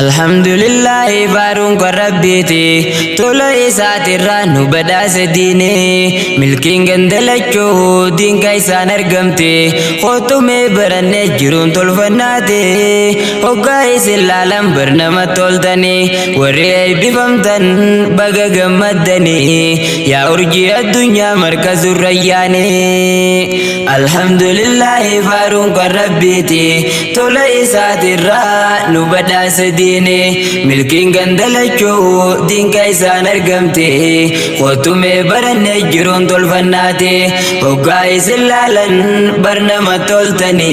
Alhamdulillah barun ko rabbiti tolo isatirra nu badase dine milkin gandalacho din kaisan argamte khotume baranne jirun tolfanate hogga isilalam barnama toltani warre bifamtan baga gammadani ya urji ad-dunya markazur rayyani. Alhamdulillah barun ko rabbiti tolo isatirra nu badase dine milkin gandalacho din kaisan argamte khotume baranne jirun tolfanate hogga isilalan barnama toltani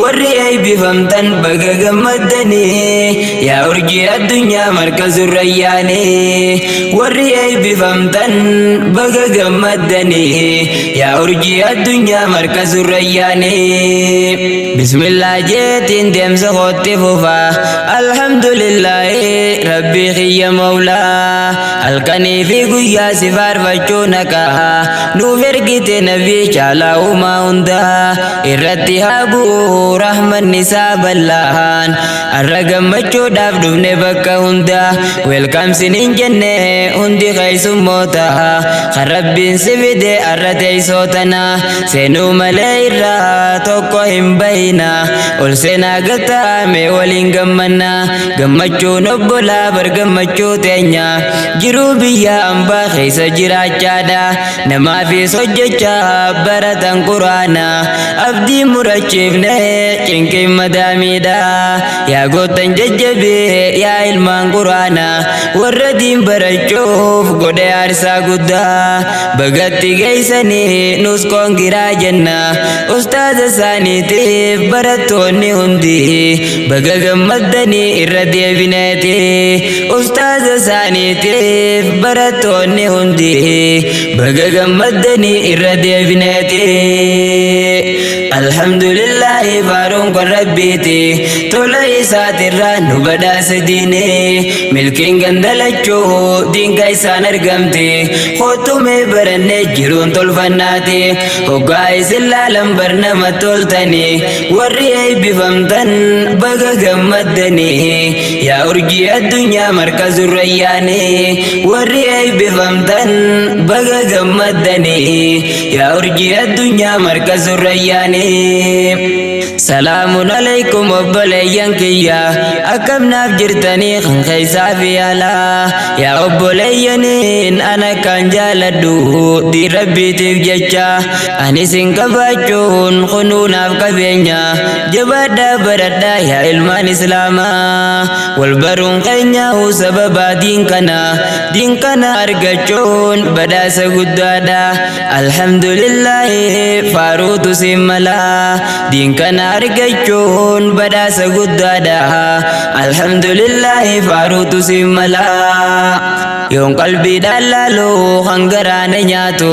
warri ay bifamtan baga gammadani ya urji ad-dunya markazur rayyani. Warri ay bifamtan baga gammadani ya urji ad-dunya markazur rayyani. Bismillah jetin demsa khotti fufa alhamdulillah rabbi khiyya maula alkani fi guyya sifar bachunaka nu vergite nabi chala uma unda irratti habu rahman nisa ballan arragam macho daf dufne bakka unda welcome sinin jenne undi khaisu mota kharabbin sivide arrate sotana senu malaira tokko himbaina ul sena gata me walin gammanna gammachuun obbola bar gammachuu teenya jiruu biyya ambaa keessa jiraachaadha namaafis hojjecha baratan quraana abdii murachiifne cinqii madaamiidha yaa gootan jajjabe yaa ilmaan quraana warra diin barachuuf godhe aarsaa guddaa bagatti geeysanii nus koongiraa jenna ustaaza isaaniitiif barattoonni hundi baga gammaddanii irra deebineeti ustaaza isaaniitiif barattoonni hundi baga gammaddanii irra deebineeti. Alhamdulillah barun ko rabbiti tola isatirra nu badase dine milkin gandalacho din kaisan argamte khotume baranne jirun tolfannate hogga isilalam barnama toltani warri ay bifamtan baga gammadani ya urji ad-dunya markazur rayyani. Warri ay bifamtan baga gammadani ya urji ad-dunya markazur rayyani. Salamun alaikum obboleeyyan kiyya akkam naaf jirtanii kan keeysaa fi alaa yaa obboleeyyaniin ana kan jaaladhu diin rabbiitiif jecha ani isin qabaachuun kunuu naaf qabeenya jabaadhaa baradhaa yaa ilmaan islaamaa wal baruun keenyaa'u sababa diin kana argachuun badhaasa guddaadha. Alhamdulillah faaruutu siin mala diin kana argachuun badhaasa guddaadha. Alhamdulillah faaruutu siin mala yoon qalbiidhaan laalu hangaraana nyaatu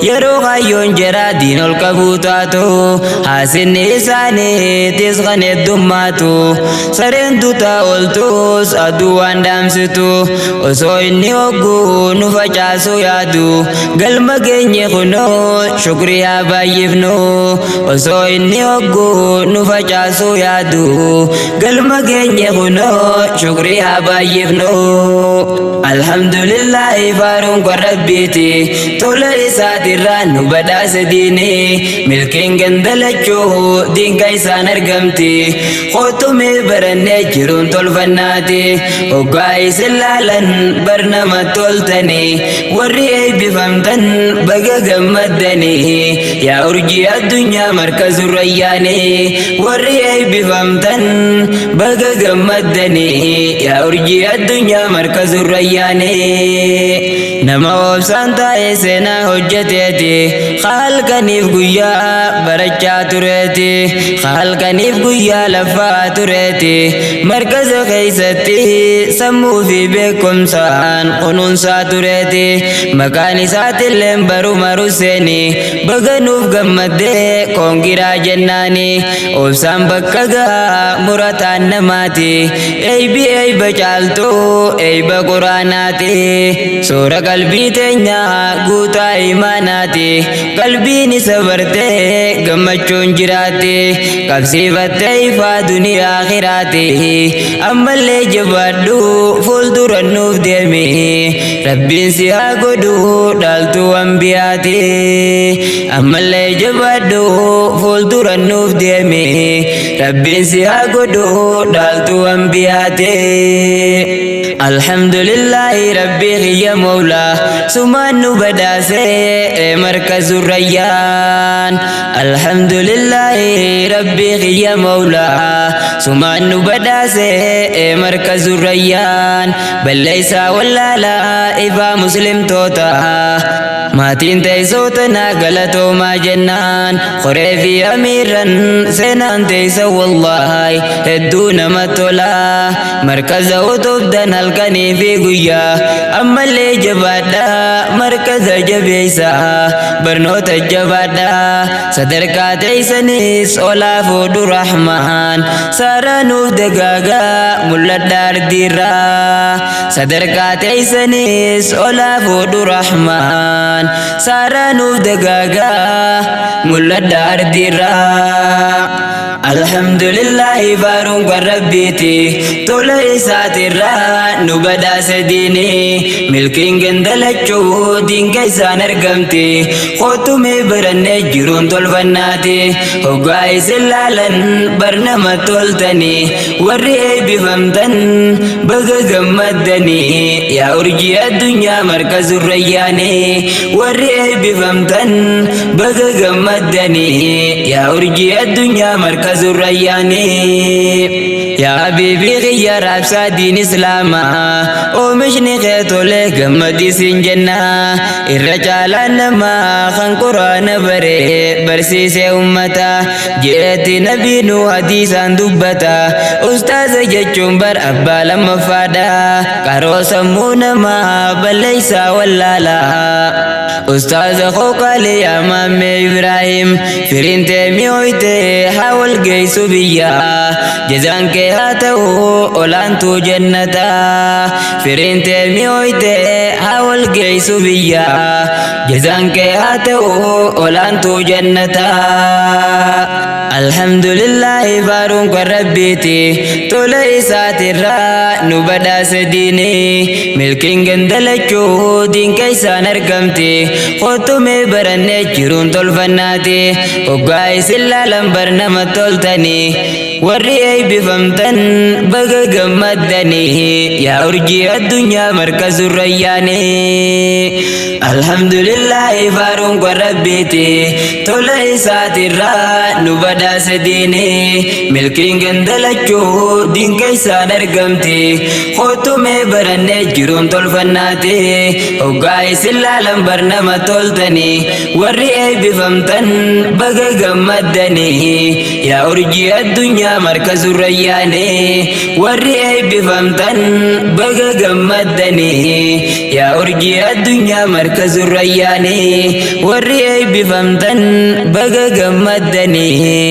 yeroo kaayyoon jara diin ol qabuu taatu haasinni isaaniitis kan heddummaatu sareen tutaa oltus aduu waan dhaamsitu osoo inni hogguu nu facaasu yaadu galma geenye kunoo shukrii haa baay'ifnu osoo inni hogguu nu facaasu yaadu galma geenye kunoo shukrii haa baay'ifnu. Alhamdulillah barun ko rabbiti tola isatirra nu badhaase dine milkin gandalacho din kaisan argamte khotume baranne jirun tolfannate hogga isilalan barnama toltani warri ay bifamtan baga gammadani yaa urji ad-dunya markazur rayyani. Warri ay bifamtan baga gammadani yaa urji ad-dunya markazur rayyani. Nama obsaan taa'e seenaa hojjeteeti halkaniif guyyaa barachaa tureeti halkaniif guyyaa lafaa tureeti markaza keeysatti sammuu fi beekumsaan kunuunsaa tureeti maqaan isaatilleen baruma ruseeni baga nuuf gammaddee koongiraa jennaani obsaan bakka gahaa murataan namaati eeybi eeyba caaltuu eeyba quraanaati suura qalbii teenya guutaa imaanaati qalbiin isa bartee gammachuun jiraate qabsiifattee ifaa duniyaa akhiraati ammallee jabaadhu fuuldura nuuf deemi rabbiin si haa godhu dhaaltuu anbiyaati ammallee jabaadhu fuuldura nuuf deemi rabbiin si haa godhu dhaaltuu anbiyaati alhamdulillahi rabbi khiyya mawla sumaan nu badhaase markazu rayyaan alhamdulillahi rabbi khiyya mawla sumaan nu badhaase markazu rayyaan balleeysaa wallaala ifaa muslimtoota maatiin teessoota naa galatoomaa jennaan qoree fi amiirran seenaan teessa wallahi hedduu nama tola markaza utubdan halkanii fi guyyaa ammallee jabaadha markaza jabeeysa barnoota jabaadha sadarkaa teessanis olaa fuudhu rahmaan saaraa nuuf dagaagaa mul'adha ardiirraa sadarkaa teessanis olaa fuudhu rahmaan saaraa nuuf dagaagaa mul'adha ardiirraa alhamdulillahi faaruun kan rabbiiti tola isaatirraa nu badhaase diini milkiin gandalachuu diinka isaan argamti qootumee barannee jiruun tolfannaati hoggaa isin laalan barnama toltanii warri eebbifamtan baga gammaddanii yaa urjii addunyaa markazu rayyaanii warri eebbifamtan baga gammaddanii yaa urjii addunyaa markazu rayyaanii yaa habiibii khiyya raabsaa diin islaamaa oomishni kee tolee gammadisiin jenna irra caalaan namaa kan quraana baree barsiisee ummata jeetti nabiinu hadiisaan dubbata ustaaza jechuun bar abbaa lammaffaadha qaroo sammuu namaa balleeysaa wallaalaa ustaaza qooqaalee yaa maammee ibraahim firiintee mi'ooytee haa wal geessu biyyaa jazaan kee haa ta'u olaantuu jannataa firiintee mi'ooytee haa wal geessu biyyaa jazaan kee haa ta'u olaantuu jannataa alhamdulillahi faaruun kan rabbiiti tola isaatirraa nu badhaase diini milkiin gandalachuu diinka isaan argamti qootumee barannee jiruun tolfannaati hoggaa isin laalan barnama toltanii warri eebbifamtan baga gammaddanii yaa urjii addunyaa markazu rayyaanii alhamdulillahi faaruun kan rabbiiti tola isaatirraa nu badhaase diini milkiin gandalachuu diinka isaan argamti qootumee barannee jiruun tolfannaati hoggaa isin laalan barnama toltanii warri eebbifamtan baga gammaddanii yaa urjii addunyaa markazu rayyaanii warri eebbifamtan baga gammaddanii yaa urjii addunyaa markazu rayyaanii warri eebbifamtan baga gammaddanii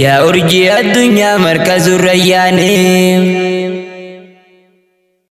yaa urjii addunyaa markazu rayyaanii